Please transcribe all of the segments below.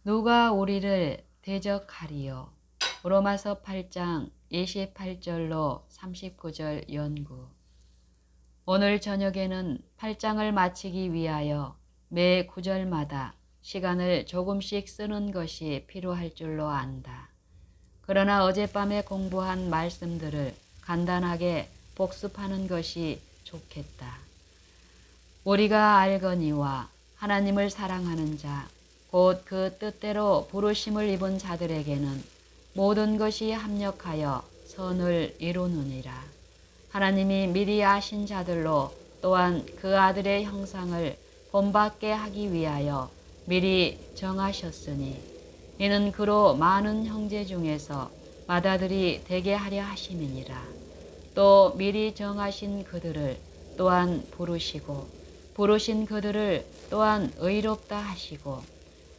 누가 우리를 대적하리요? 로마서 8장 28절로 39절 연구. 오늘 저녁에는 8장을 마치기 위하여 매 구절마다 시간을 조금씩 쓰는 것이 필요할 줄로 안다. 그러나 어젯밤에 공부한 말씀들을 간단하게 복습하는 것이 좋겠다. 우리가 알거니와 하나님을 사랑하는 자, 곧 그 뜻대로 부르심을 입은 자들에게는 모든 것이 합력하여 선을 이루느니라. 하나님이 미리 아신 자들로 또한 그 아들의 형상을 본받게 하기 위하여 미리 정하셨으니 이는 그로 많은 형제 중에서 맏아들이 되게 하려 하심이니라. 또 미리 정하신 그들을 또한 부르시고 부르신 그들을 또한 의롭다 하시고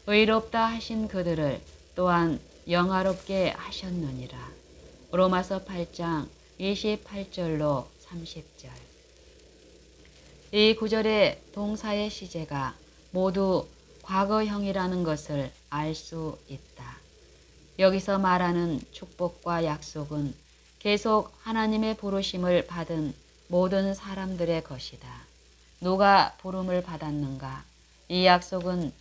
의롭다 하신 그들을 또한 영화롭게 하셨느니라. 로마서 8장 28절로 30절. 이 구절의 동사의 시제가 모두 과거형이라는 것을 알 수 있다. 여기서 말하는 축복과 약속은 계속 하나님의 부르심을 받은 모든 사람들의 것이다. 누가 부름을 받았는가? 이 약속은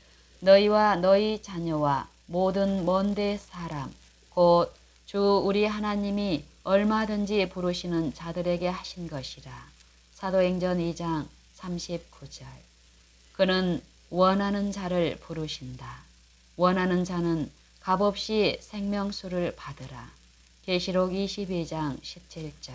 너희와 너희 자녀와 모든 먼데 사람, 곧 주 우리 하나님이 얼마든지 부르시는 자들에게 하신 것이라. 사도행전 2장 39절. 그는 원하는 자를 부르신다. 원하는 자는 값없이 생명수를 받으라. 계시록 22장 17절.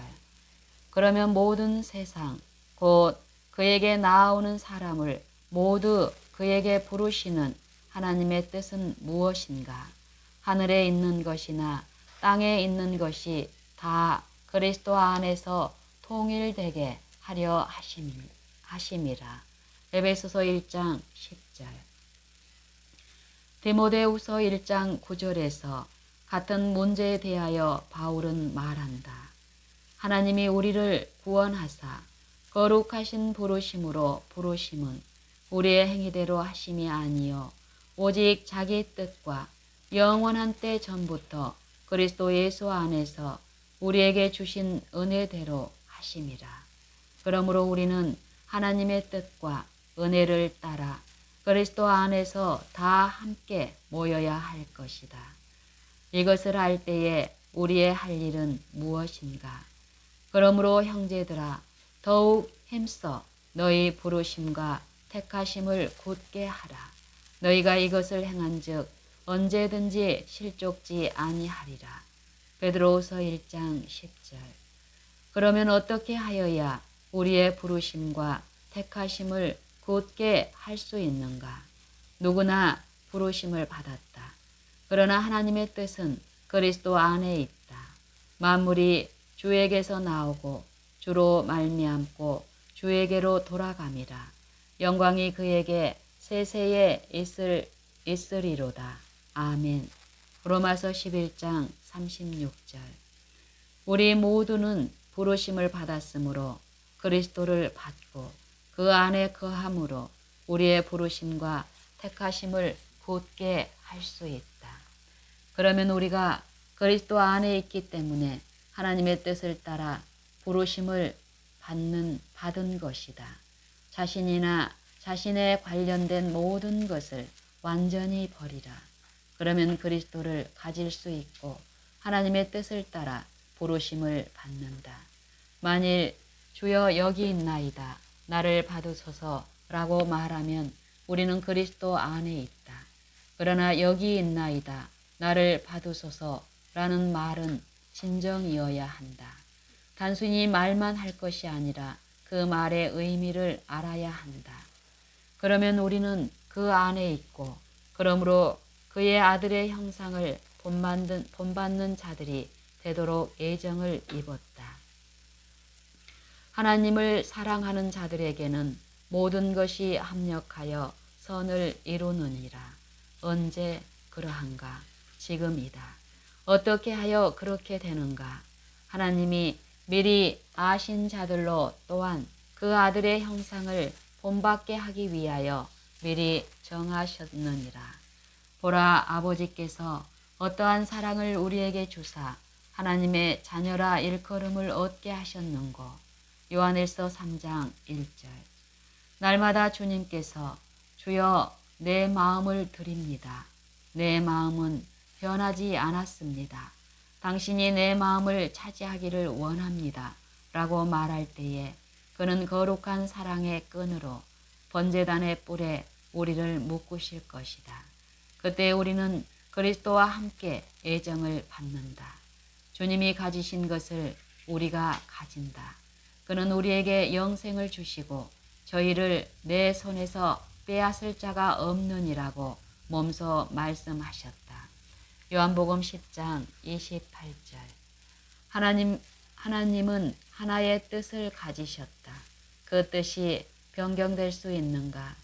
그러면 모든 세상, 곧 그에게 나아오는 사람을 모두 그에게 부르시는 하나님의 뜻은 무엇인가? 하늘에 있는 것이나 땅에 있는 것이 다 그리스도 안에서 통일되게 하려 하심이라. 에베소서 1장 10절. 디모데후서 1장 9절에서 같은 문제에 대하여 바울은 말한다. 하나님이 우리를 구원하사 거룩하신 부르심으로 부르심은 우리의 행위대로 하심이 아니요 오직 자기 뜻과 영원한 때 전부터 그리스도 예수 안에서 우리에게 주신 은혜대로 하심이라. 그러므로 우리는 하나님의 뜻과 은혜를 따라 그리스도 안에서 다 함께 모여야 할 것이다. 이것을 알 때에 우리의 할 일은 무엇인가? 그러므로 형제들아 더욱 힘써 너희 부르심과 택하심을 굳게 하라. 너희가 이것을 행한즉 언제든지 실족지 아니하리라. 베드로후서 1장 10절. 그러면 어떻게 하여야 우리의 부르심과 택하심을 굳게 할 수 있는가? 누구나 부르심을 받았다. 그러나 하나님의 뜻은 그리스도 안에 있다. 만물이 주에게서 나오고 주로 말미암고 주에게로 돌아감이라. 영광이 그에게 세세에 있으리로다. 아멘. 로마서 11장 36절. 우리 모두는 부르심을 받았으므로 그리스도를 받고 그 안에 거함으로 우리의 부르심과 택하심을 굳게 할 수 있다. 그러면 우리가 그리스도 안에 있기 때문에 하나님의 뜻을 따라 부르심을 받은 것이다. 자신이나 자신에 관련된 모든 것을 완전히 버리라. 그러면 그리스도를 가질 수 있고 하나님의 뜻을 따라 부르심을 받는다. 만일 주여 여기 있나이다. 나를 받으소서라고 말하면 우리는 그리스도 안에 있다. 그러나 여기 있나이다. 나를 받으소서라는 말은 진정이어야 한다. 단순히 말만 할 것이 아니라 그 말의 의미를 알아야 한다. 그러면 우리는 그 안에 있고 그러므로 그의 아들의 형상을 본받는 자들이 되도록 예정을 입었다. 하나님을 사랑하는 자들에게는 모든 것이 합력하여 선을 이루느니라. 언제 그러한가? 지금이다. 어떻게 하여 그렇게 되는가? 하나님이 미리 아신 자들로 또한 그 아들의 형상을 본받게 하기 위하여 미리 정하셨느니라. 보라, 아버지께서 어떠한 사랑을 우리에게 주사 하나님의 자녀라 일컬음을 얻게 하셨는고. 요한일서 3장 1절. 날마다 주님께서 주여 내 마음을 드립니다. 내 마음은 변하지 않았습니다. 당신이 내 마음을 차지하기를 원합니다. 라고 말할 때에 그는 거룩한 사랑의 끈으로 번제단의 뿔에 우리를 묶으실 것이다. 그때 우리는 그리스도와 함께 애정을 받는다. 주님이 가지신 것을 우리가 가진다. 그는 우리에게 영생을 주시고 저희를 내 손에서 빼앗을 자가 없느니라고 몸소 말씀하셨다. 요한복음 10장 28절. 하나님은 하나의 뜻을 가지셨다. 그 뜻이 변경될 수 있는가?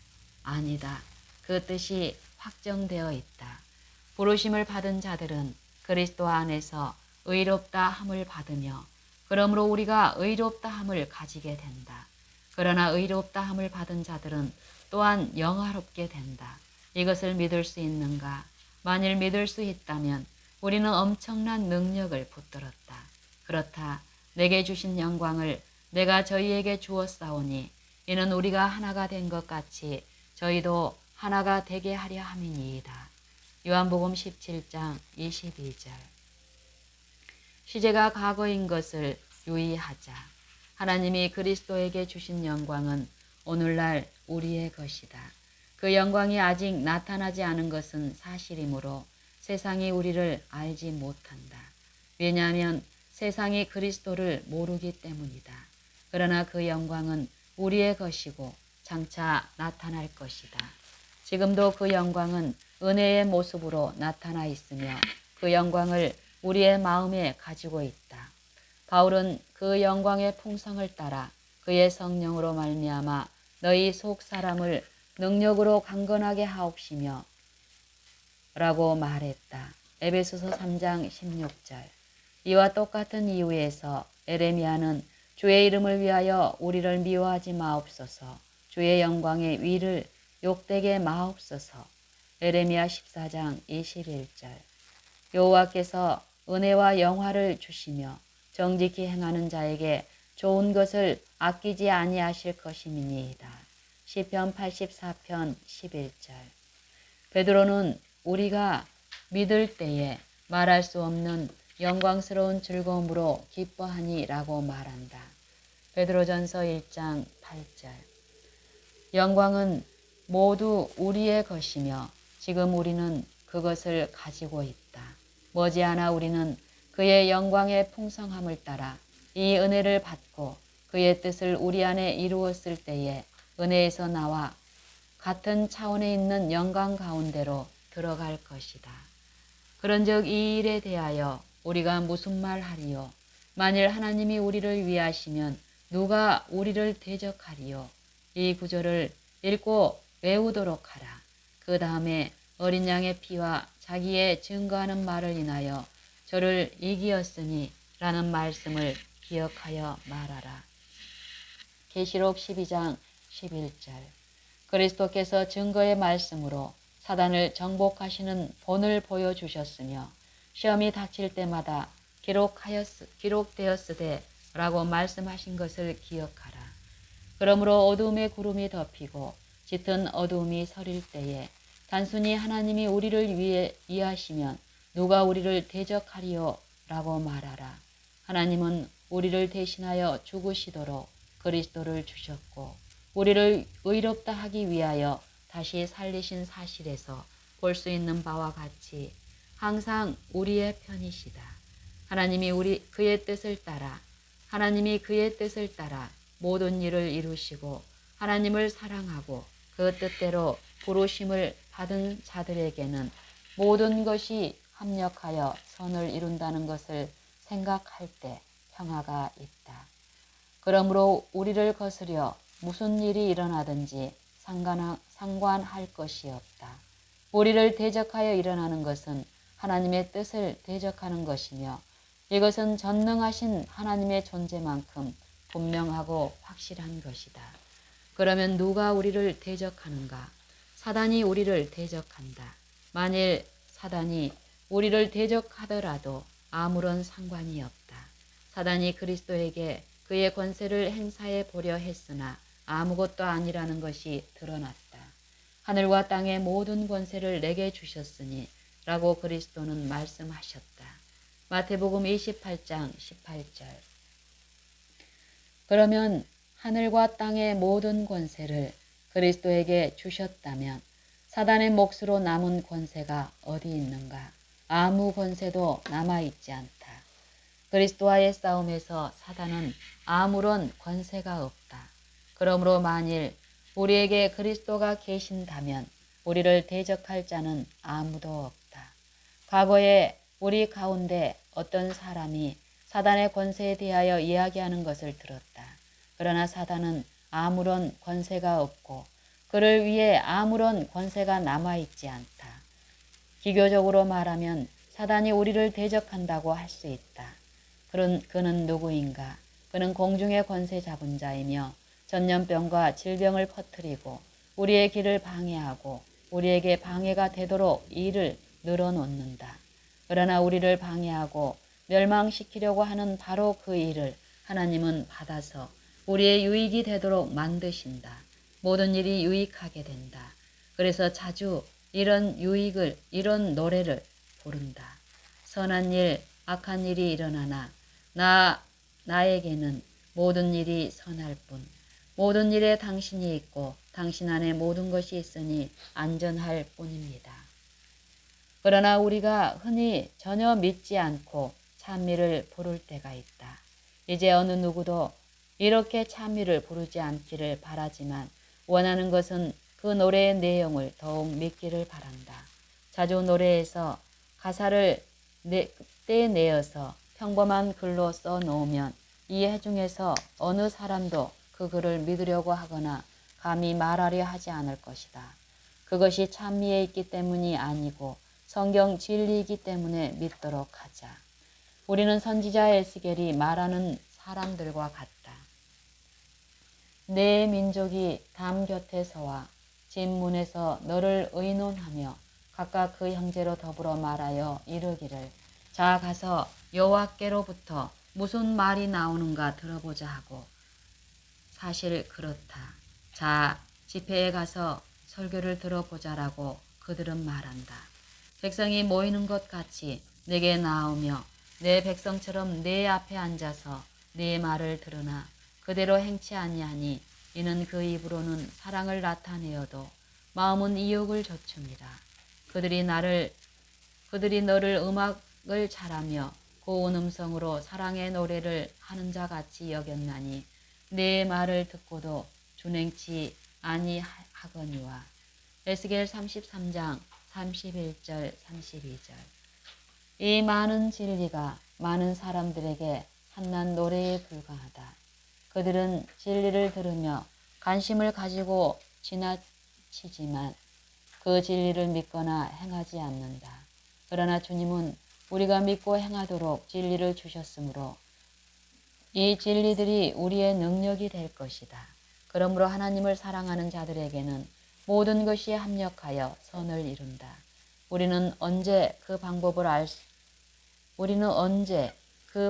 아니다. 그 뜻이 확정되어 있다. 부르심을 받은 자들은 그리스도 안에서 의롭다 함을 받으며 그러므로 우리가 의롭다 함을 가지게 된다. 그러나 의롭다 함을 받은 자들은 또한 영화롭게 된다. 이것을 믿을 수 있는가? 만일 믿을 수 있다면 우리는 엄청난 능력을 붙들었다. 그렇다. 내게 주신 영광을 내가 저희에게 주었사오니 이는 우리가 하나가 된 것 같이 저희도 하나가 되게 하려 함이니이다. 요한복음 17장 22절. 시제가 과거인 것을 유의하자. 하나님이 그리스도에게 주신 영광은 오늘날 우리의 것이다. 그 영광이 아직 나타나지 않은 것은 사실이므로 세상이 우리를 알지 못한다. 왜냐하면 세상이 그리스도를 모르기 때문이다. 그러나 그 영광은 우리의 것이고 장차 나타날 것이다. 지금도 그 영광은 은혜의 모습으로 나타나 있으며 그 영광을 우리의 마음에 가지고 있다. 바울은 그 영광의 풍성을 따라 그의 성령으로 말미암아 너희 속 사람을 능력으로 강건하게 하옵시며 라고 말했다. 에베소서 3장 16절. 이와 똑같은 이유에서 에레미야는 주의 이름을 위하여 우리를 미워하지 마옵소서, 주의 영광의 위를 욕되게 마옵소서. 에레미야 14장 21절. 여호와께서 은혜와 영화를 주시며 정직히 행하는 자에게 좋은 것을 아끼지 아니하실 것임이니이다. 시편 84편 11절. 베드로는 우리가 믿을 때에 말할 수 없는 영광스러운 즐거움으로 기뻐하니라고 말한다. 베드로전서 1장 8절. 영광은 모두 우리의 것이며 지금 우리는 그것을 가지고 있다. 머지않아 우리는 그의 영광의 풍성함을 따라 이 은혜를 받고 그의 뜻을 우리 안에 이루었을 때에 은혜에서 나와 같은 차원에 있는 영광 가운데로 들어갈 것이다. 그런즉 이 일에 대하여 우리가 무슨 말 하리요? 만일 하나님이 우리를 위하시면 누가 우리를 대적하리요? 이 구절을 읽고 외우도록 하라. 그 다음에 어린 양의 피와 자기의 증거하는 말을 인하여 저를 이기었으니 라는 말씀을 기억하여 말하라. 계시록 12장 11절. 그리스도께서 증거의 말씀으로 사단을 정복하시는 본을 보여주셨으며 시험이 닥칠 때마다 기록되었으되 라고 말씀하신 것을 기억하라. 그러므로 어두움의 구름이 덮이고 짙은 어두움이 서릴 때에 단순히 하나님이 우리를 위하시면 누가 우리를 대적하리요? 라고 말하라. 하나님은 우리를 대신하여 죽으시도록 그리스도를 주셨고 우리를 의롭다 하기 위하여 다시 살리신 사실에서 볼 수 있는 바와 같이 항상 우리의 편이시다. 하나님이 그의 뜻을 따라 모든 일을 이루시고 하나님을 사랑하고 그 뜻대로 부르심을 받은 자들에게는 모든 것이 합력하여 선을 이룬다는 것을 생각할 때 평화가 있다. 그러므로 우리를 거스려 무슨 일이 일어나든지 상관할 것이 없다. 우리를 대적하여 일어나는 것은 하나님의 뜻을 대적하는 것이며 이것은 전능하신 하나님의 존재만큼 분명하고 확실한 것이다. 그러면 누가 우리를 대적하는가? 사단이 우리를 대적한다. 만일 사단이 우리를 대적하더라도 아무런 상관이 없다. 사단이 그리스도에게 그의 권세를 행사해 보려 했으나 아무것도 아니라는 것이 드러났다. 하늘과 땅의 모든 권세를 내게 주셨으니 라고 그리스도는 말씀하셨다. 마태복음 28장 18절. 그러면 하늘과 땅의 모든 권세를 그리스도에게 주셨다면 사단의 몫으로 남은 권세가 어디 있는가? 아무 권세도 남아있지 않다. 그리스도와의 싸움에서 사단은 아무런 권세가 없다. 그러므로 만일 우리에게 그리스도가 계신다면 우리를 대적할 자는 아무도 없다. 과거에 우리 가운데 어떤 사람이 사단의 권세에 대하여 이야기하는 것을 들었다. 그러나 사단은 아무런 권세가 없고 그를 위해 아무런 권세가 남아있지 않다. 기교적으로 말하면 사단이 우리를 대적한다고 할 수 있다. 그는 누구인가? 그는 공중의 권세 잡은 자이며 전염병과 질병을 퍼뜨리고 우리의 길을 방해하고 우리에게 방해가 되도록 일을 늘어놓는다. 그러나 우리를 방해하고 멸망시키려고 하는 바로 그 일을 하나님은 받아서 우리의 유익이 되도록 만드신다. 모든 일이 유익하게 된다. 그래서 자주 이런 노래를 부른다. 선한 일, 악한 일이 일어나나 나에게는 모든 일이 선할 뿐. 모든 일에 당신이 있고 당신 안에 모든 것이 있으니 안전할 뿐입니다. 그러나 우리가 흔히 전혀 믿지 않고 찬미를 부를 때가 있다. 이제 어느 누구도 이렇게 찬미를 부르지 않기를 바라지만 원하는 것은 그 노래의 내용을 더욱 믿기를 바란다. 자주 노래에서 가사를 떼내어서 평범한 글로 써놓으면 이 해중에서 어느 사람도 그 글을 믿으려고 하거나 감히 말하려 하지 않을 것이다. 그것이 찬미에 있기 때문이 아니고 성경 진리이기 때문에 믿도록 하자. 우리는 선지자 에스겔이 말하는 사람들과 같다. 내 민족이 담 곁에서와 진문에서 너를 의논하며 각각 그 형제로 더불어 말하여 이르기를 자 가서 여호와께로부터 무슨 말이 나오는가 들어보자 하고 사실 그렇다. 자 집회에 가서 설교를 들어보자라고 그들은 말한다. 백성이 모이는 것 같이 내게 나오며 내 백성처럼 내 앞에 앉아서 내 말을 들으나 그대로 행치 아니하니 이는 그 입으로는 사랑을 나타내어도 마음은 이욕을 좇음이라. 그들이 너를 음악을 잘하며 고운 음성으로 사랑의 노래를 하는 자 같이 여겼나니 내 말을 듣고도 준행치 아니하거니와. 에스겔 33장 31절 32절. 이 많은 진리가 많은 사람들에게 한낱 노래에 불과하다. 그들은 진리를 들으며 관심을 가지고 지나치지만 그 진리를 믿거나 행하지 않는다. 그러나 주님은 우리가 믿고 행하도록 진리를 주셨으므로 이 진리들이 우리의 능력이 될 것이다. 그러므로 하나님을 사랑하는 자들에게는 모든 것이 합력하여 선을 이룬다. 우리는 언제 그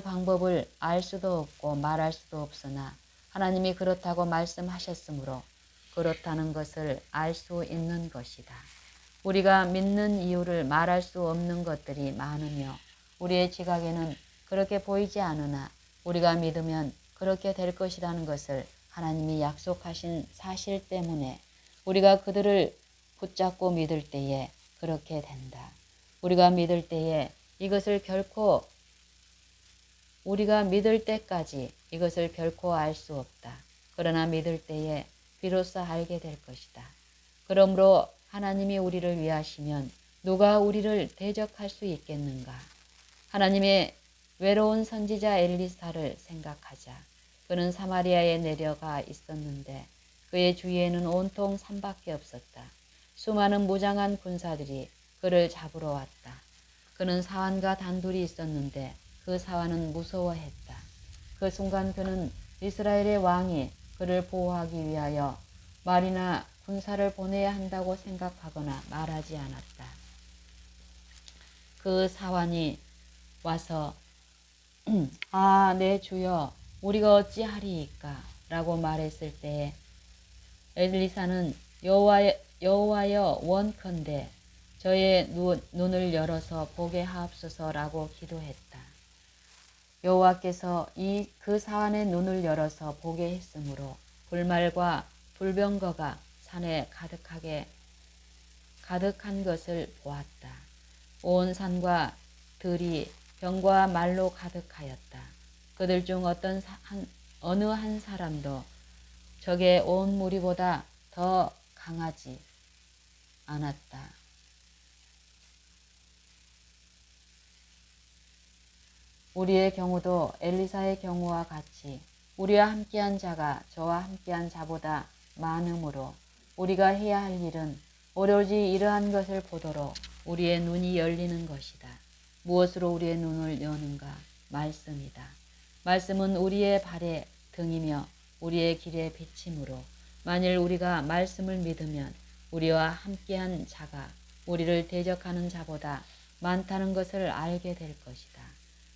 방법을 알 수도 없고 말할 수도 없으나 하나님이 그렇다고 말씀하셨으므로 그렇다는 것을 알 수 있는 것이다. 우리가 믿는 이유를 말할 수 없는 것들이 많으며 우리의 지각에는 그렇게 보이지 않으나 우리가 믿으면 그렇게 될 것이라는 것을 하나님이 약속하신 사실 때문에 우리가 그들을 붙잡고 믿을 때에 그렇게 된다. 우리가 믿을 때까지 이것을 결코 알 수 없다. 그러나 믿을 때에 비로소 알게 될 것이다. 그러므로 하나님이 우리를 위하시면 누가 우리를 대적할 수 있겠는가? 하나님의 외로운 선지자 엘리사를 생각하자. 그는 사마리아에 내려가 있었는데 그의 주위에는 온통 산밖에 없었다. 수많은 무장한 군사들이 그를 잡으러 왔다. 그는 사환과 단둘이 있었는데 그 사환은 무서워했다. 그 순간 그는 이스라엘의 왕이 그를 보호하기 위하여 말이나 군사를 보내야 한다고 생각하거나 말하지 않았다. 그 사환이 와서 아, 내 주여, 우리가 어찌하리이까? 라고 말했을 때에 엘리사는 여호와여 원컨대 저의 눈을 열어서 보게 하옵소서라고 기도했다. 여호와께서 그 사환의 눈을 열어서 보게 했으므로 불말과 불병거가 산에 가득한 것을 보았다. 온 산과 들이 병과 말로 가득하였다. 그들 중 어느 한 사람도 적의 온 무리보다 더 강하지 않았다. 우리의 경우도 엘리사의 경우와 같이 우리와 함께한 자가 저와 함께한 자보다 많으므로 우리가 해야 할 일은 오로지 이러한 것을 보도록 우리의 눈이 열리는 것이다. 무엇으로 우리의 눈을 여는가? 말씀이다. 말씀은 우리의 발의 등이며 우리의 길의 빛이므로 만일 우리가 말씀을 믿으면 우리와 함께한 자가 우리를 대적하는 자보다 많다는 것을 알게 될 것이다.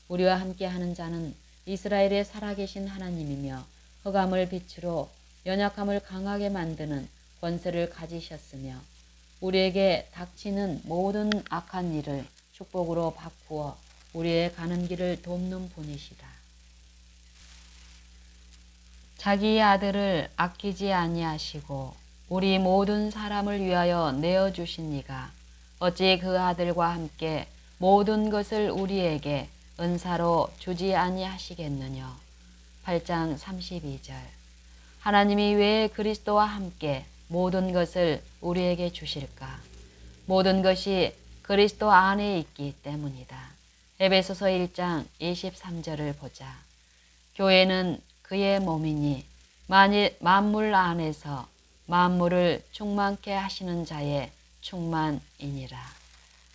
우리와 함께하는 자는 이스라엘의 살아계신 하나님이며 흑암을 빛으로 연약함을 강하게 만드는 권세를 가지셨으며 우리에게 닥치는 모든 악한 일을 축복으로 바꾸어 우리의 가는 길을 돕는 분이시다. 자기의 아들을 아끼지 아니하시고 우리 모든 사람을 위하여 내어주신 이가 어찌 그 아들과 함께 모든 것을 우리에게 은사로 주지 아니하시겠느냐. 8장 32절. 하나님이 왜 그리스도와 함께 모든 것을 우리에게 주실까? 모든 것이 그리스도 안에 있기 때문이다. 에베소서 1장 23절을 보자. 교회는 그의 몸이니 만물 안에서 만물을 충만케 하시는 자의 충만이니라.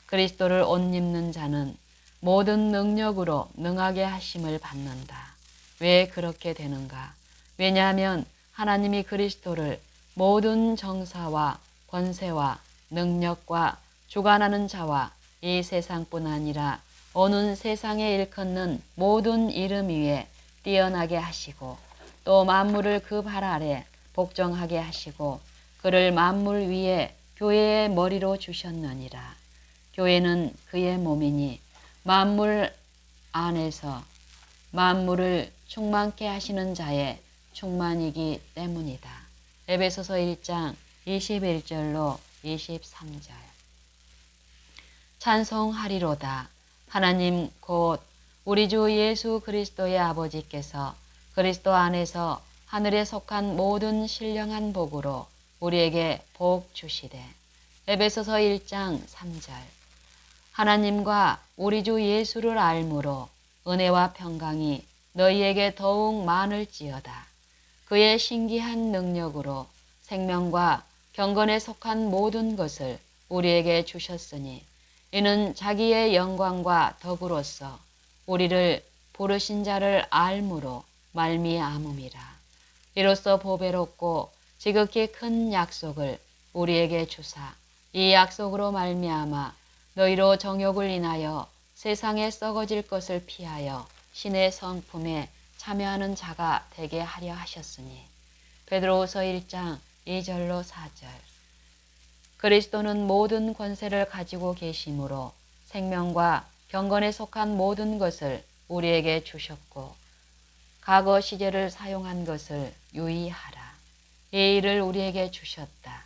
그리스도를 옷 입는 자는 모든 능력으로 능하게 하심을 받는다. 왜 그렇게 되는가? 왜냐하면 하나님이 그리스도를 모든 정사와 권세와 능력과 주관하는 자와 이 세상뿐 아니라 오는 세상에 일컫는 모든 이름 위에 뛰어나게 하시고 또 만물을 그 발 아래 복종하게 하시고 그를 만물 위에 교회의 머리로 주셨느니라. 교회는 그의 몸이니 만물 안에서 만물을 충만케 하시는 자의 충만이기 때문이다. 에베소서 1장 21절로 23절. 찬송하리로다. 하나님 곧 우리 주 예수 그리스도의 아버지께서 그리스도 안에서 하늘에 속한 모든 신령한 복으로 우리에게 복 주시되. 에베소서 1장 3절. 하나님과 우리 주 예수를 알므로 은혜와 평강이 너희에게 더욱 많을지어다. 그의 신기한 능력으로 생명과 경건에 속한 모든 것을 우리에게 주셨으니 이는 자기의 영광과 덕으로서 우리를 부르신 자를 알므로 말미암음이라. 이로써 보배롭고 지극히 큰 약속을 우리에게 주사 이 약속으로 말미암아 너희로 정욕을 인하여 세상에 썩어질 것을 피하여 신의 성품에 참여하는 자가 되게 하려 하셨으니. 베드로후서 1장 2절로 4절. 그리스도는 모든 권세를 가지고 계심으로 생명과 경건에 속한 모든 것을 우리에게 주셨고 과거 시제를 사용한 것을 유의하라. 이 일을 우리에게 주셨다.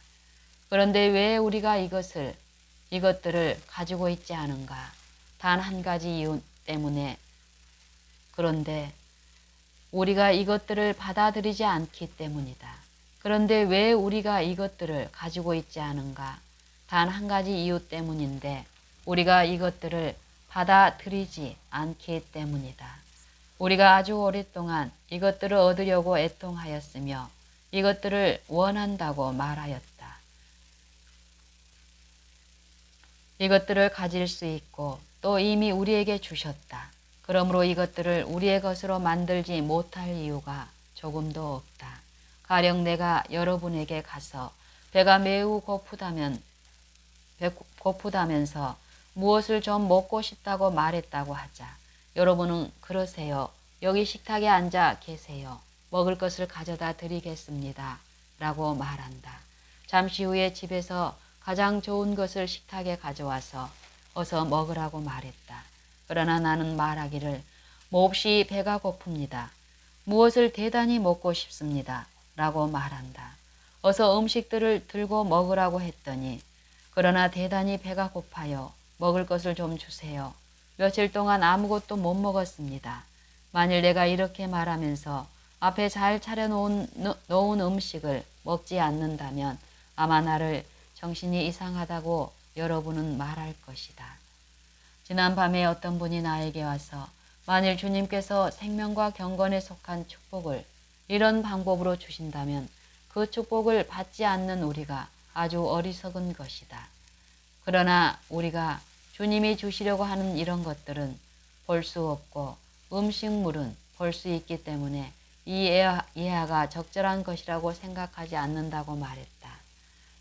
그런데 왜 우리가 이것들을 가지고 있지 않은가? 단 한 가지 이유 때문에. 그런데 우리가 이것들을 받아들이지 않기 때문이다. 그런데 왜 우리가 이것들을 가지고 있지 않은가? 단 한 가지 이유 때문인데 우리가 이것들을 받아들이지 않기 때문이다. 우리가 아주 오랫동안 이것들을 얻으려고 애통하였으며 이것들을 원한다고 말하였다. 이것들을 가질 수 있고 또 이미 우리에게 주셨다. 그러므로 이것들을 우리의 것으로 만들지 못할 이유가 조금도 없다. 가령 내가 여러분에게 가서 배가 매우 고프다면서 무엇을 좀 먹고 싶다고 말했다고 하자. 여러분은 그러세요. 여기 식탁에 앉아 계세요. 먹을 것을 가져다 드리겠습니다. 라고 말한다. 잠시 후에 집에서 가장 좋은 것을 식탁에 가져와서 어서 먹으라고 말했다. 그러나 나는 말하기를 몹시 배가 고픕니다. 무엇을 대단히 먹고 싶습니다. 라고 말한다. 어서 음식들을 들고 먹으라고 했더니 그러나 대단히 배가 고파요. 먹을 것을 좀 주세요. 며칠 동안 아무것도 못 먹었습니다. 만일 내가 이렇게 말하면서 앞에 잘 차려놓은 음식을 먹지 않는다면 아마 나를 정신이 이상하다고 여러분은 말할 것이다. 지난밤에 어떤 분이 나에게 와서 만일 주님께서 생명과 경건에 속한 축복을 이런 방법으로 주신다면 그 축복을 받지 않는 우리가 아주 어리석은 것이다. 그러나 우리가 주님이 주시려고 하는 이런 것들은 볼 수 없고 음식물은 볼 수 있기 때문에 이 예하가 적절한 것이라고 생각하지 않는다고 말했다.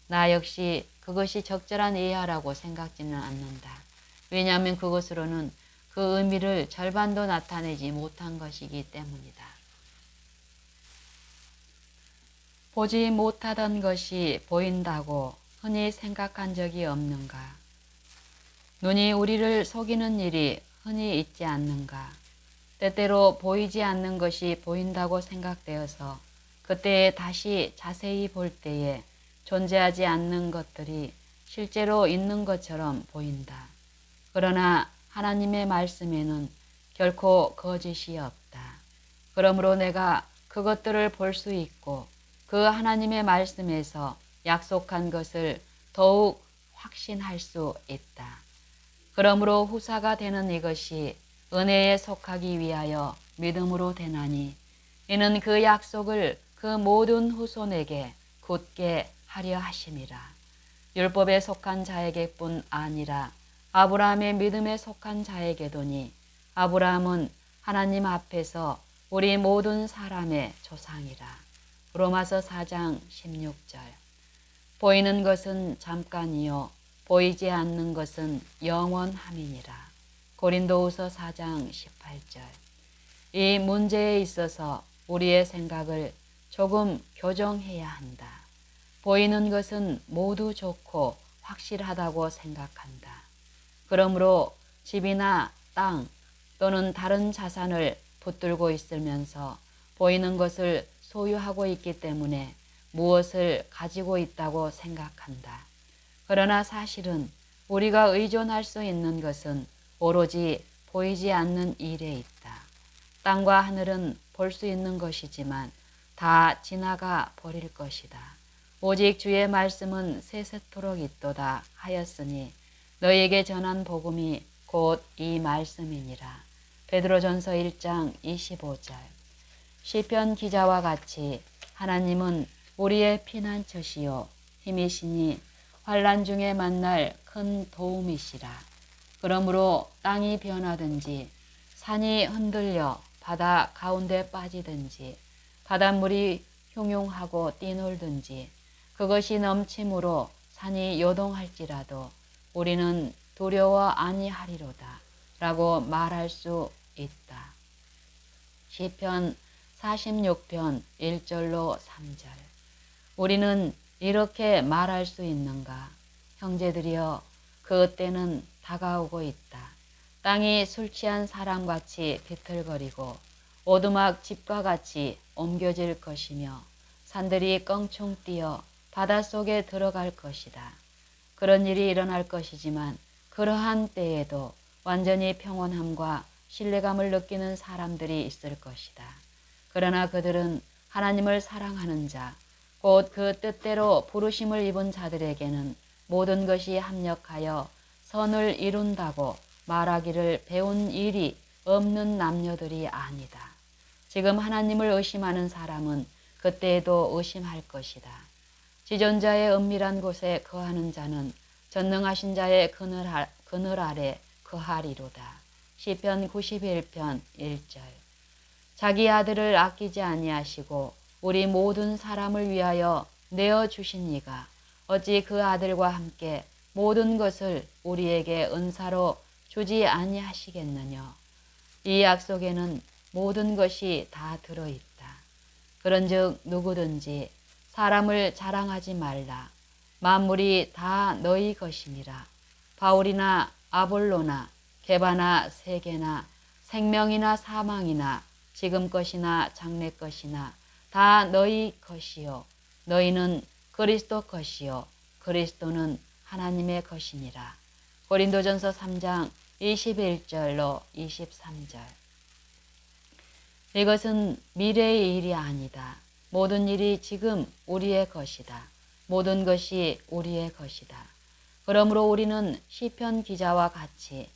나 역시 그것이 적절한 예하라고 생각지는 않는다. 왜냐하면 그것으로는 그 의미를 절반도 나타내지 못한 것이기 때문이다. 보지 못하던 것이 보인다고 흔히 생각한 적이 없는가? 눈이 우리를 속이는 일이 흔히 있지 않는가? 때때로 보이지 않는 것이 보인다고 생각되어서 그때 다시 자세히 볼 때에 존재하지 않는 것들이 실제로 있는 것처럼 보인다. 그러나 하나님의 말씀에는 결코 거짓이 없다. 그러므로 내가 그것들을 볼 수 있고 그 하나님의 말씀에서 약속한 것을 더욱 확신할 수 있다. 그러므로 후사가 되는 이것이 은혜에 속하기 위하여 믿음으로 되나니 이는 그 약속을 그 모든 후손에게 굳게 하려 하심이라. 율법에 속한 자에게뿐 아니라 아브라함의 믿음에 속한 자에게도니 아브라함은 하나님 앞에서 우리 모든 사람의 조상이라. 로마서 4장 16절. 보이는 것은 잠깐이요 보이지 않는 것은 영원함이니라. 고린도후서 4장 18절. 이 문제에 있어서 우리의 생각을 조금 교정해야 한다. 보이는 것은 모두 좋고 확실하다고 생각한다. 그러므로 집이나 땅 또는 다른 자산을 붙들고 있으면서 보이는 것을 소유하고 있기 때문에 무엇을 가지고 있다고 생각한다. 그러나 사실은 우리가 의존할 수 있는 것은 오로지 보이지 않는 일에 있다. 땅과 하늘은 볼 수 있는 것이지만 다 지나가 버릴 것이다. 오직 주의 말씀은 세세토록 있도다 하였으니 너희에게 전한 복음이 곧 이 말씀이니라. 베드로전서 1장 25절. 시편 기자와 같이 하나님은 우리의 피난처시요 힘이시니 환난 중에 만날 큰 도움이시라. 그러므로 땅이 변하든지 산이 흔들려 바다 가운데 빠지든지 바닷물이 흉흉하고 뛰놀든지 그것이 넘침으로 산이 요동할지라도 우리는 두려워 아니하리로다 라고 말할 수 있다. 시편 46편 1절로 3절. 우리는 이렇게 말할 수 있는가? 형제들이여, 그 때는 다가오고 있다. 땅이 술 취한 사람같이 비틀거리고 오두막 집과 같이 옮겨질 것이며 산들이 껑충 뛰어 바닷속에 들어갈 것이다. 그런 일이 일어날 것이지만 그러한 때에도 완전히 평온함과 신뢰감을 느끼는 사람들이 있을 것이다. 그러나 그들은 하나님을 사랑하는 자, 곧 그 뜻대로 부르심을 입은 자들에게는 모든 것이 합력하여 선을 이룬다고 말하기를 배운 일이 없는 남녀들이 아니다. 지금 하나님을 의심하는 사람은 그때에도 의심할 것이다. 지존자의 은밀한 곳에 거하는 자는 전능하신 자의 그늘 아래 거하리로다. 시편 91편 1절. 자기 아들을 아끼지 아니하시고 우리 모든 사람을 위하여 내어주신 이가 어찌 그 아들과 함께 모든 것을 우리에게 은사로 주지 아니하시겠느냐. 이 약속에는 모든 것이 다 들어있다. 그런즉 누구든지 사람을 자랑하지 말라. 만물이 다 너희 것임이라. 바울이나 아볼로나 게바나 세계나 생명이나 사망이나 지금 것이나 장래 것이나 다 너희 것이요 너희는 그리스도 것이요 그리스도는 하나님의 것이니라. 고린도전서 3장 21절로 23절. 이것은 미래의 일이 아니다. 모든 일이 지금 우리의 것이다. 모든 것이 우리의 것이다. 그러므로 우리는 시편 기자와 같이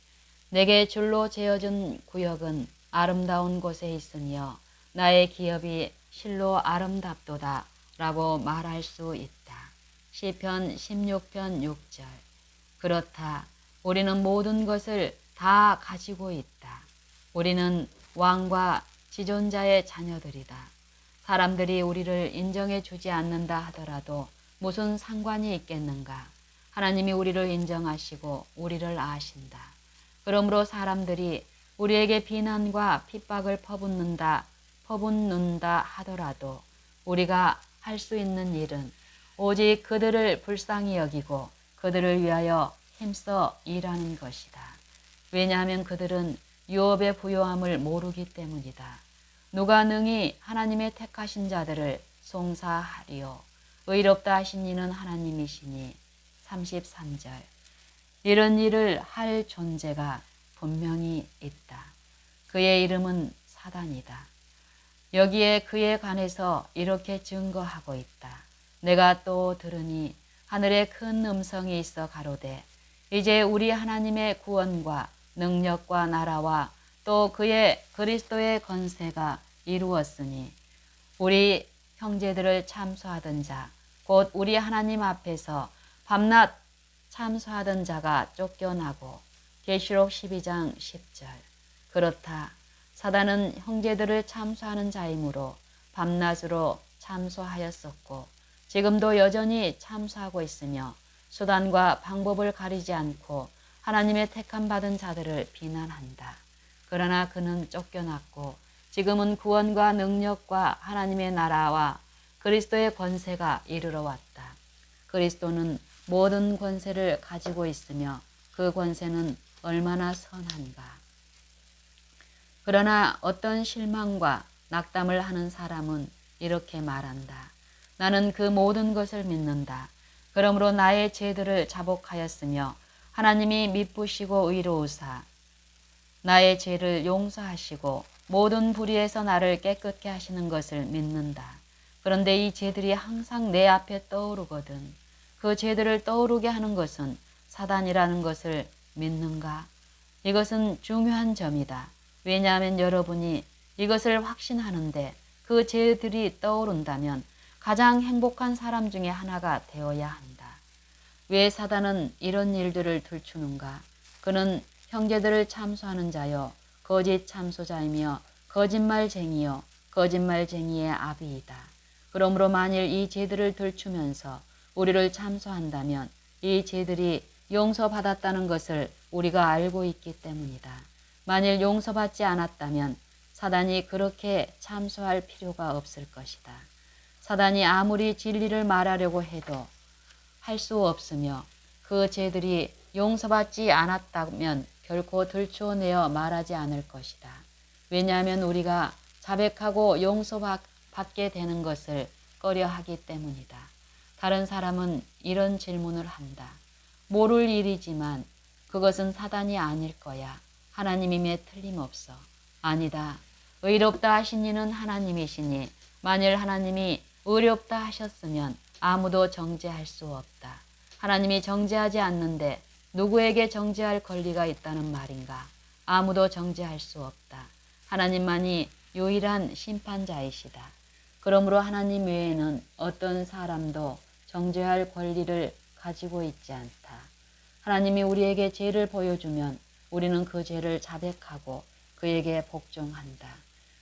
내게 줄로 재어준 구역은 아름다운 곳에 있으며 나의 기업이 실로 아름답도다 라고 말할 수 있다. 시편 16편 6절. 그렇다. 우리는 모든 것을 다 가지고 있다. 우리는 왕과 지존자의 자녀들이다. 사람들이 우리를 인정해 주지 않는다 하더라도 무슨 상관이 있겠는가? 하나님이 우리를 인정하시고 우리를 아신다. 그러므로 사람들이 우리에게 비난과 핍박을 퍼붓는다 하더라도 우리가 할 수 있는 일은 오직 그들을 불쌍히 여기고 그들을 위하여 힘써 일하는 것이다. 왜냐하면 그들은 유업의 부요함을 모르기 때문이다. 누가 능히 하나님의 택하신 자들을 송사하리요. 의롭다 하신 이는 하나님이시니. 33절. 이런 일을 할 존재가 분명히 있다. 그의 이름은 사단이다. 여기에 그에 관해서 이렇게 증거하고 있다. 내가 또 들으니 하늘에 큰 음성이 있어 가로되 이제 우리 하나님의 구원과 능력과 나라와 또 그의 그리스도의 권세가 이루었으니 우리 형제들을 참소하던 자 곧 우리 하나님 앞에서 밤낮 참소하던 자가 쫓겨나고. 계시록 12장 10절. 그렇다. 사단은 형제들을 참소하는 자이므로 밤낮으로 참소하였었고 지금도 여전히 참소하고 있으며 수단과 방법을 가리지 않고 하나님의 택함 받은 자들을 비난한다. 그러나 그는 쫓겨났고 지금은 구원과 능력과 하나님의 나라와 그리스도의 권세가 이르러 왔다. 그리스도는 모든 권세를 가지고 있으며 그 권세는 얼마나 선한가. 그러나 어떤 실망과 낙담을 하는 사람은 이렇게 말한다. 나는 그 모든 것을 믿는다. 그러므로 나의 죄들을 자복하였으며 하나님이 미쁘시고 의로우사 나의 죄를 용서하시고 모든 불의에서 나를 깨끗게 하시는 것을 믿는다. 그런데 이 죄들이 항상 내 앞에 떠오르거든. 그 죄들을 떠오르게 하는 것은 사단이라는 것을 믿는가? 이것은 중요한 점이다. 왜냐하면 여러분이 이것을 확신하는데 그 죄들이 떠오른다면 가장 행복한 사람 중에 하나가 되어야 한다. 왜 사단은 이런 일들을 들추는가? 그는 형제들을 참소하는 자여 거짓 참소자이며 거짓말쟁이여 거짓말쟁이의 아비이다. 그러므로 만일 이 죄들을 들추면서 우리를 참소한다면 이 죄들이 용서받았다는 것을 우리가 알고 있기 때문이다. 만일 용서받지 않았다면 사단이 그렇게 참소할 필요가 없을 것이다. 사단이 아무리 진리를 말하려고 해도 할 수 없으며 그 죄들이 용서받지 않았다면 결코 들추어내어 말하지 않을 것이다. 왜냐하면 우리가 자백하고 용서받게 되는 것을 꺼려하기 때문이다. 다른 사람은 이런 질문을 한다. 모를 일이지만 그것은 사단이 아닐 거야. 하나님임에 틀림없어. 아니다. 의롭다 하신 이는 하나님이시니 만일 하나님이 의롭다 하셨으면 아무도 정죄할 수 없다. 하나님이 정죄하지 않는데 누구에게 정죄할 권리가 있다는 말인가? 아무도 정죄할 수 없다. 하나님만이 유일한 심판자이시다. 그러므로 하나님 외에는 어떤 사람도 정죄할 권리를 가지고 있지 않다. 하나님이 우리에게 죄를 보여주면 우리는 그 죄를 자백하고 그에게 복종한다.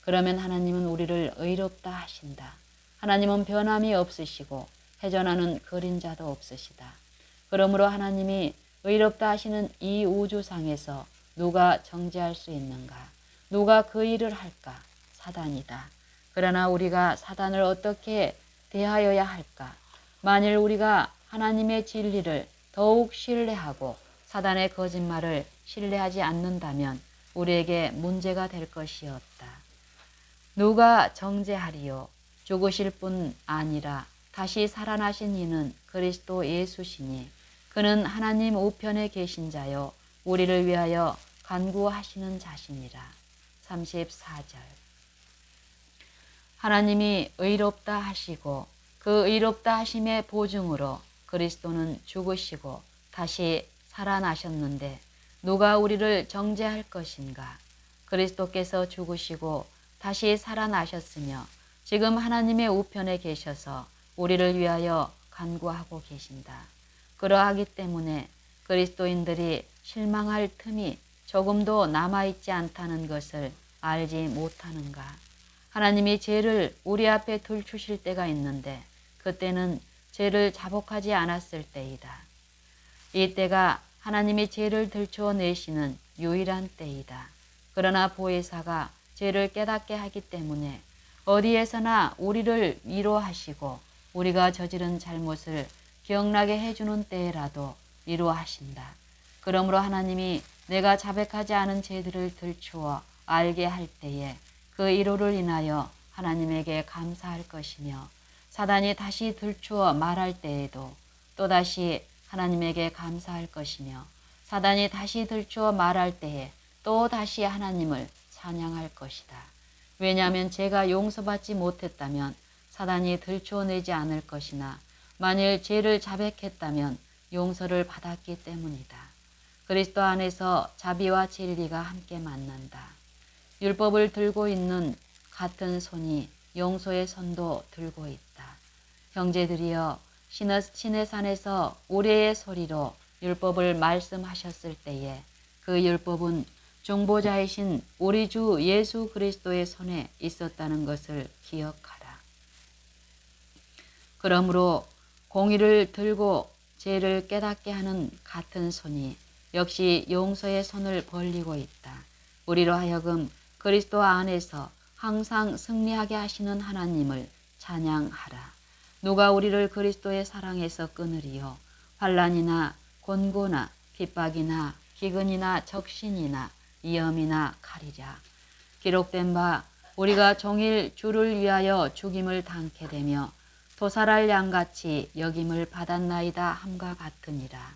그러면 하나님은 우리를 의롭다 하신다. 하나님은 변함이 없으시고 회전하는 그림자도 없으시다. 그러므로 하나님이 의롭다 하시는 이 우주상에서 누가 정죄할 수 있는가? 누가 그 일을 할까? 사단이다. 그러나 우리가 사단을 어떻게 대하여야 할까? 만일 우리가 하나님의 진리를 더욱 신뢰하고 사단의 거짓말을 신뢰하지 않는다면 우리에게 문제가 될 것이었다. 누가 정죄하리요? 죽으실 뿐 아니라 다시 살아나신 이는 그리스도 예수시니 그는 하나님 우편에 계신 자요 우리를 위하여 간구하시는 자시니라. 34절. 하나님이 의롭다 하시고 그 의롭다 하심의 보증으로 그리스도는 죽으시고 다시 살아나셨는데 누가 우리를 정죄할 것인가? 그리스도께서 죽으시고 다시 살아나셨으며 지금 하나님의 우편에 계셔서 우리를 위하여 간구하고 계신다. 그러하기 때문에 그리스도인들이 실망할 틈이 조금도 남아있지 않다는 것을 알지 못하는가? 하나님이 죄를 우리 앞에 들추실 때가 있는데 그때는 죄를 자복하지 않았을 때이다. 이 때가 하나님이 죄를 들추어 내시는 유일한 때이다. 그러나 보혜사가 죄를 깨닫게 하기 때문에 어디에서나 우리를 위로하시고 우리가 저지른 잘못을 기억나게 해주는 때라도 위로하신다. 그러므로 하나님이 내가 자백하지 않은 죄들을 들추어 알게 할 때에 그 위로를 인하여 하나님에게 감사할 것이며 사단이 다시 들추어 말할 때에도 또다시 하나님에게 감사할 것이며 사단이 다시 들추어 말할 때에 또다시 하나님을 찬양할 것이다. 왜냐하면 제가 용서받지 못했다면 사단이 들추어내지 않을 것이나 만일 죄를 자백했다면 용서를 받았기 때문이다. 그리스도 안에서 자비와 진리가 함께 만난다. 율법을 들고 있는 같은 손이 용서의 손도 들고 있다. 형제들이여 신의 산에서 우레의 소리로 율법을 말씀하셨을 때에 그 율법은 중보자이신 우리 주 예수 그리스도의 손에 있었다는 것을 기억하라. 그러므로 공의를 들고 죄를 깨닫게 하는 같은 손이 역시 용서의 손을 벌리고 있다. 우리로 하여금 그리스도 안에서 항상 승리하게 하시는 하나님을 찬양하라. 누가 우리를 그리스도의 사랑에서 끊으리요? 환난이나 곤고나 핍박이나 기근이나 적신이나 위험이나 칼이랴. 기록된 바 우리가 종일 주를 위하여 죽임을 당케 되며 도살할 양같이 여김을 받았나이다 함과 같으니라.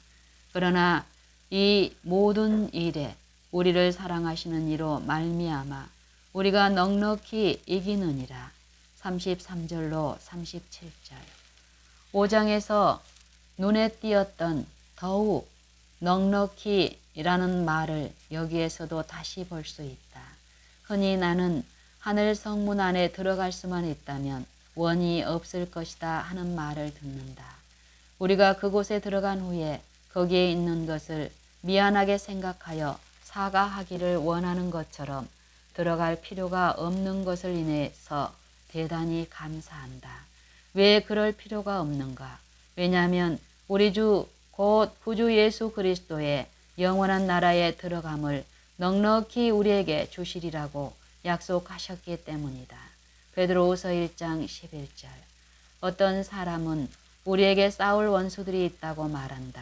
그러나 이 모든 일에 우리를 사랑하시는 이로 말미암아 우리가 넉넉히 이기느니라. 33절로 37절. 5장에서 눈에 띄었던 더욱 넉넉히 이라는 말을 여기에서도 다시 볼 수 있다. 흔히 나는 하늘 성문 안에 들어갈 수만 있다면 원이 없을 것이다 하는 말을 듣는다. 우리가 그곳에 들어간 후에 거기에 있는 것을 미안하게 생각하여 사과하기를 원하는 것처럼 들어갈 필요가 없는 것을 인해서 대단히 감사한다. 왜 그럴 필요가 없는가? 왜냐하면 우리 주 곧 구주 예수 그리스도의 영원한 나라에 들어감을 넉넉히 우리에게 주시리라고 약속하셨기 때문이다. 베드로후서 1장 11절. 어떤 사람은 우리에게 싸울 원수들이 있다고 말한다.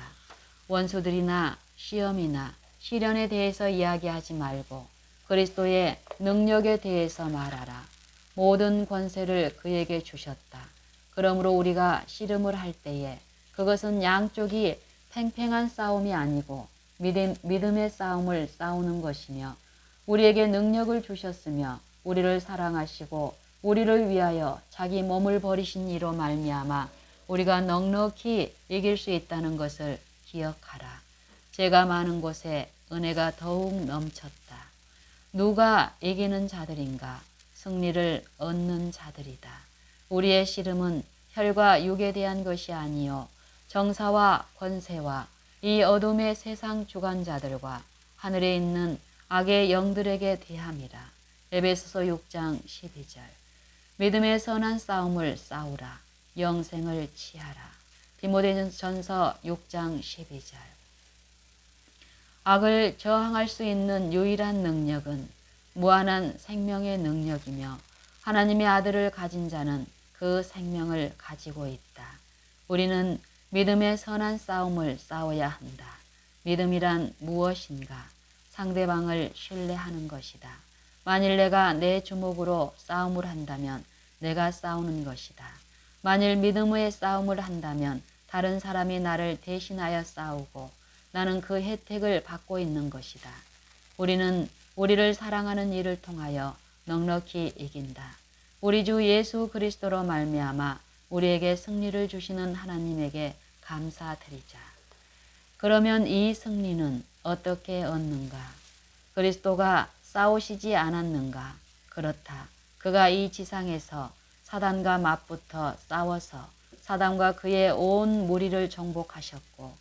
원수들이나 시험이나 시련에 대해서 이야기하지 말고 그리스도의 능력에 대해서 말하라. 모든 권세를 그에게 주셨다. 그러므로 우리가 씨름을 할 때에 그것은 양쪽이 팽팽한 싸움이 아니고 믿음의 싸움을 싸우는 것이며 우리에게 능력을 주셨으며 우리를 사랑하시고 우리를 위하여 자기 몸을 버리신 이로 말미암아 우리가 넉넉히 이길 수 있다는 것을 기억하라. 죄가 많은 곳에 은혜가 더욱 넘쳤다. 누가 이기는 자들인가? 승리를 얻는 자들이다. 우리의 씨름은 혈과 육에 대한 것이 아니요 정사와 권세와 이 어둠의 세상 주관자들과 하늘에 있는 악의 영들에게 대함이라. 에베소서 6장 12절. 믿음의 선한 싸움을 싸우라. 영생을 취하라. 디모데전서 6장 12절. 악을 저항할 수 있는 유일한 능력은 무한한 생명의 능력이며 하나님의 아들을 가진 자는 그 생명을 가지고 있다. 우리는 믿음의 선한 싸움을 싸워야 한다. 믿음이란 무엇인가? 상대방을 신뢰하는 것이다. 만일 내가 내 주먹으로 싸움을 한다면 내가 싸우는 것이다. 만일 믿음의 싸움을 한다면 다른 사람이 나를 대신하여 싸우고 나는 그 혜택을 받고 있는 것이다. 우리는 우리를 사랑하는 이를 통하여 넉넉히 이긴다. 우리 주 예수 그리스도로 말미암아 우리에게 승리를 주시는 하나님에게 감사드리자. 그러면 이 승리는 어떻게 얻는가? 그리스도가 싸우시지 않았는가? 그렇다. 그가 이 지상에서 사단과 맞붙어 싸워서 사단과 그의 온 무리를 정복하셨고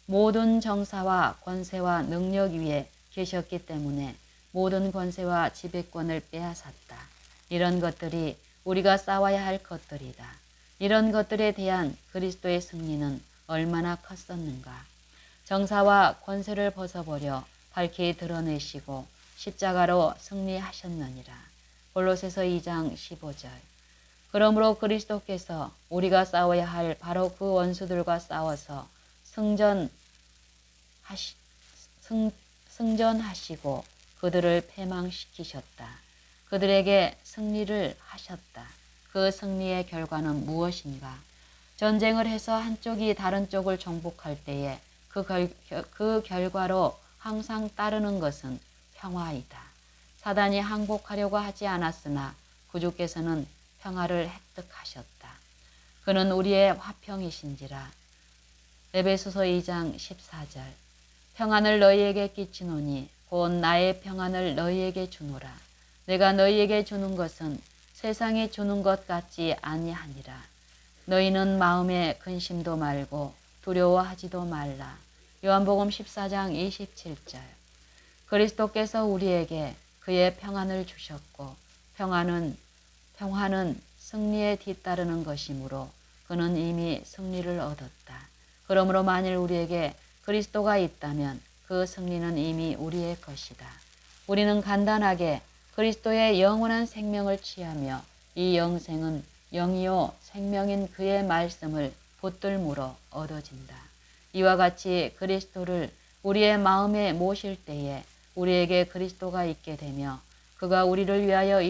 모든 정사와 권세와 능력 위에 계셨기 때문에 모든 권세와 지배권을 빼앗았다. 이런 것들이 우리가 싸워야 할 것들이다. 이런 것들에 대한 그리스도의 승리는 얼마나 컸었는가. 정사와 권세를 벗어버려 밝히 드러내시고 십자가로 승리하셨느니라. 골로새서 2장 15절. 그러므로 그리스도께서 우리가 싸워야 할 바로 그 원수들과 싸워서 승전하시고 그들을 패망시키셨다. 그들에게 승리를 하셨다. 그 승리의 결과는 무엇인가? 전쟁을 해서 한쪽이 다른 쪽을 정복할 때에 그 결과로 항상 따르는 것은 평화이다. 사단이 항복하려고 하지 않았으나 구주께서는 평화를 획득하셨다. 그는 우리의 화평이신지라. 에베소서 2장 14절. 평안을 너희에게 끼치노니 곧 나의 평안을 너희에게 주노라. 내가 너희에게 주는 것은 세상이 주는 것 같지 아니하니라. 너희는 마음에 근심도 말고 두려워하지도 말라. 요한복음 14장 27절. 그리스도께서 우리에게 그의 평안을 주셨고 평화는 승리에 뒤따르는 것이므로 그는 이미 승리를 얻었다. 그러므로 만일 우리에게 그리스도가 있다면 그 승리는 이미 우리의 것이다. 우리는 간단하게 그리스도의 영원한 생명을 취하며 이 영생은 영이요 생명인 그의 말씀을 붙들므로 얻어진다. 이와 같이 그리스도를 우리의 마음에 모실 때에 우리에게 그리스도가 있게 되며 그가 우리를 위하여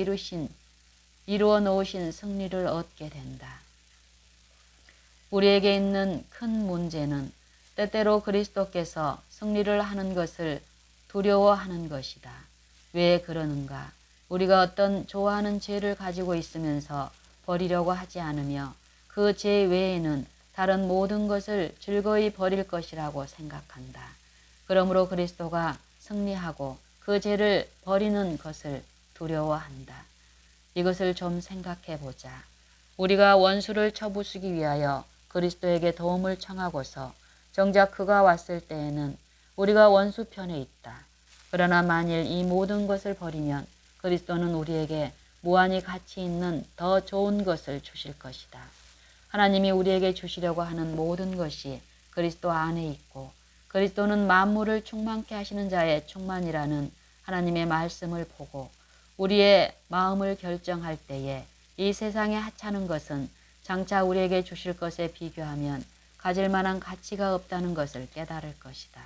이루어 놓으신 승리를 얻게 된다. 우리에게 있는 큰 문제는 때때로 그리스도께서 승리를 하는 것을 두려워하는 것이다. 왜 그러는가? 우리가 어떤 좋아하는 죄를 가지고 있으면서 버리려고 하지 않으며 그 죄 외에는 다른 모든 것을 즐거이 버릴 것이라고 생각한다. 그러므로 그리스도가 승리하고 그 죄를 버리는 것을 두려워한다. 이것을 좀 생각해 보자. 우리가 원수를 쳐부수기 위하여 그리스도에게 도움을 청하고서 정작 그가 왔을 때에는 우리가 원수 편에 있다. 그러나 만일 이 모든 것을 버리면 그리스도는 우리에게 무한히 가치 있는 더 좋은 것을 주실 것이다. 하나님이 우리에게 주시려고 하는 모든 것이 그리스도 안에 있고 그리스도는 만물을 충만케 하시는 자의 충만이라는 하나님의 말씀을 보고 우리의 마음을 결정할 때에 이 세상에 하찮은 것은 장차 우리에게 주실 것에 비교하면 가질 만한 가치가 없다는 것을 깨달을 것이다.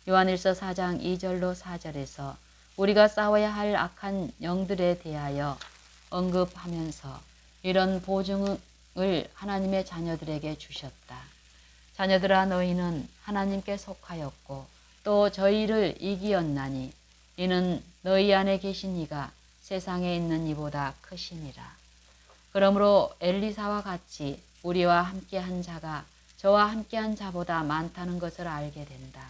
요한일서 4장 2절로 4절에서 우리가 싸워야 할 악한 영들에 대하여 언급하면서 이런 보증을 하나님의 자녀들에게 주셨다. 자녀들아 너희는 하나님께 속하였고 또 저희를 이기었나니 이는 너희 안에 계신 이가 세상에 있는 이보다 크심이라. 그러므로 엘리사와 같이 우리와 함께한 자가 저와 함께한 자보다 많다는 것을 알게 된다.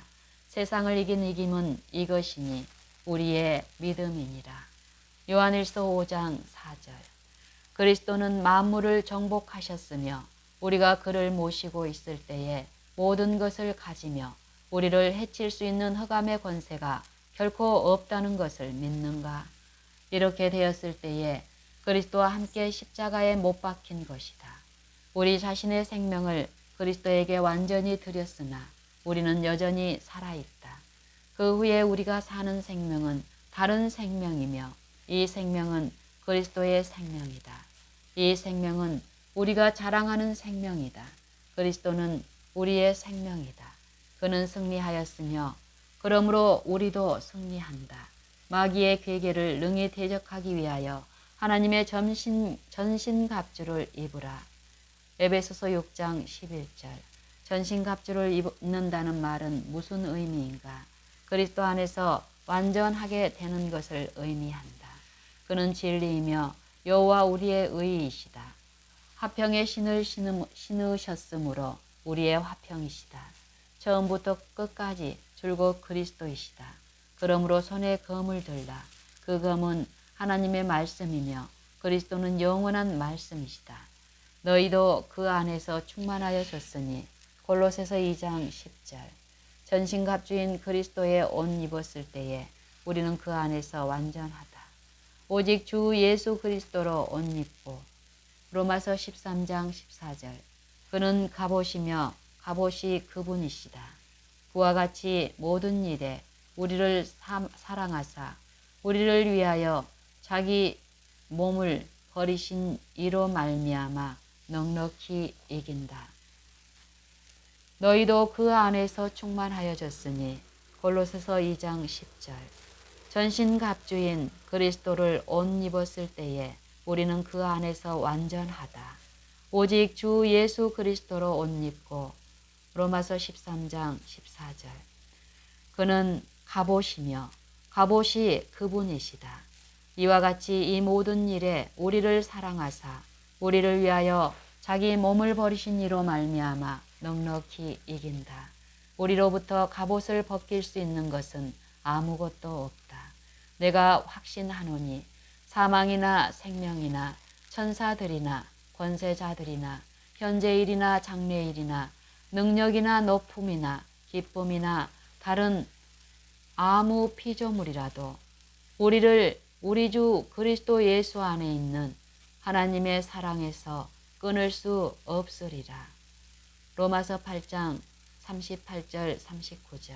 세상을 이긴 이김은 이것이니 우리의 믿음이니라. 요한일서 5장 4절. 그리스도는 만물을 정복하셨으며 우리가 그를 모시고 있을 때에 모든 것을 가지며 우리를 해칠 수 있는 흑암의 권세가 결코 없다는 것을 믿는가? 이렇게 되었을 때에 그리스도와 함께 십자가에 못 박힌 것이다. 우리 자신의 생명을 그리스도에게 완전히 드렸으나 우리는 여전히 살아있다. 그 후에 우리가 사는 생명은 다른 생명이며 이 생명은 그리스도의 생명이다. 이 생명은 우리가 자랑하는 생명이다. 그리스도는 우리의 생명이다. 그는 승리하였으며 그러므로 우리도 승리한다. 마귀의 괴계를 능히 대적하기 위하여 하나님의 전신갑주를 입으라. 에베소서 6장 11절. 전신갑주를 입는다는 말은 무슨 의미인가? 그리스도 안에서 완전하게 되는 것을 의미한다. 그는 진리이며 여호와 우리의 의이시다. 화평의 신을 신으셨으므로 우리의 화평이시다. 처음부터 끝까지 줄곧 그리스도이시다. 그러므로 손에 검을 들라. 그 검은 하나님의 말씀이며 그리스도는 영원한 말씀이시다. 너희도 그 안에서 충만하여졌으니 골로새서 2장 10절. 전신갑주인 그리스도의 옷 입었을 때에 우리는 그 안에서 완전하다. 오직 주 예수 그리스도로 옷 입고 로마서 13장 14절. 그는 갑옷이며 갑옷이 그분이시다. 그와 같이 모든 일에 우리를 사랑하사 우리를 위하여 자기 몸을 버리신 이로 말미암아 넉넉히 이긴다. 너희도 그 안에서 충만하여졌으니 골로새서 2장 10절. 전신갑주인 그리스도를 옷 입었을 때에 우리는 그 안에서 완전하다. 오직 주 예수 그리스도로 옷 입고 로마서 13장 14절. 그는 갑옷이며 갑옷이 그분이시다. 이와 같이 이 모든 일에 우리를 사랑하사 우리를 위하여 자기 몸을 버리신 이로 말미암아 넉넉히 이긴다. 우리로부터 갑옷을 벗길 수 있는 것은 아무것도 없다. 내가 확신하노니 사망이나 생명이나 천사들이나 권세자들이나 현재일이나 장래일이나 능력이나 높음이나 기쁨이나 다른 아무 피조물이라도 우리를 우리 주 그리스도 예수 안에 있는 하나님의 사랑에서 끊을 수 없으리라. 로마서 8장 38절 39절.